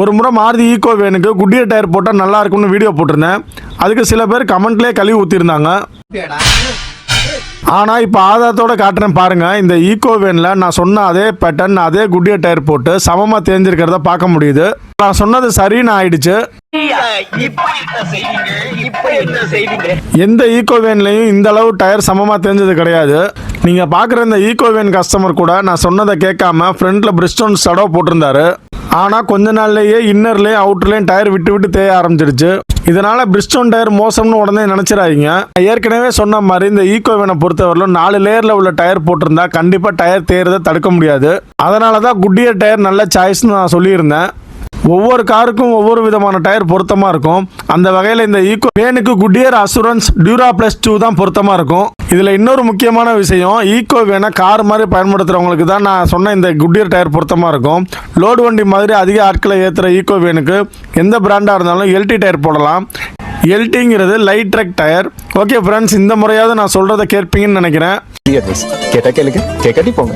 ஒரு முறை மாருதி ஈக்கோ வேனுக்கு குட்டியர் டயர் போட்டால் நல்லா இருக்கும்னு வீடியோ போட்டிருந்தேன். அதுக்கு சில பேர் கமெண்ட்லேயே கழுவி ஊற்றிருந்தாங்க. ஆனால் இப்போ ஆதாரத்தோட காட்டுறேன் பாருங்கள். இந்த ஈக்கோ வேனில் நான் சொன்ன அதே பேட்டர்ன் அதே குட்டியர் டயர் போட்டு சமமாக தேர்ந்திருக்கிறத பார்க்க முடியுது. நான் சொன்னது சரின்னு ஆயிடுச்சு. எந்த ஈக்கோ வேன்லையும் இந்த அளவு டயர் சமமாக தெரிஞ்சது கிடையாது. நீங்கள் பார்க்குற இந்த ஈக்கோ வேன் கஸ்டமர் கூட நான் சொன்னதை கேட்காம ஃப்ரண்ட்டில் பிரிஸ்டோன் சடோ போட்டிருந்தாரு. ஆனால் கொஞ்ச நாள்லேயே இன்னர்லேயும் அவுட்டர்லேயும் டயர் விட்டு விட்டு தேய ஆரம்பிச்சிருச்சு. இதனால் பிரிஸ்டோன் டயர் மோசம்னு உடனே நினச்சிடாதீங்க. ஏற்கனவே சொன்ன மாதிரி இந்த ஈக்கோ வேனை பொறுத்தவரையிலும் 4 லேயரில் உள்ள டயர் போட்டிருந்தா கண்டிப்பாக டயர் தேயறதை தடுக்க முடியாது. அதனால தான் குட்டியர் டயர் நல்ல சாய்ஸ்னு நான் சொல்லியிருந்தேன். ஒவ்வொரு காருக்கும் ஒவ்வொரு விதமான டயர் பொருத்தமாக இருக்கும். அந்த வகையில் இந்த ஈக்கோ வேனுக்கு குட்டியர் அசூரன்ஸ் டியூரா ப்ளஸ் 2 தான் பொருத்தமாக இருக்கும். இதில் இன்னொரு முக்கியமான விஷயம், ஈக்கோ வேனை கார் மாதிரி பயன்படுத்துகிறவங்களுக்கு தான் நான் சொன்ன இந்த குட்டியர் டயர் பொருத்தமாக இருக்கும். லோடு வண்டி மாதிரி அதிக ஆட்களை ஏற்றுற ஈக்கோ வேனுக்கு எந்த பிராண்டாக இருந்தாலும் எல்டி டயர் போடலாம். எல்டிங்கிறது light truck tyre. Okay friends, இந்த முறையாவது நான் சொல்கிறத கேட்பீங்கன்னு நினைக்கிறேன். கேட்டா கேளுங்க, கேட்காட்டி போங்க.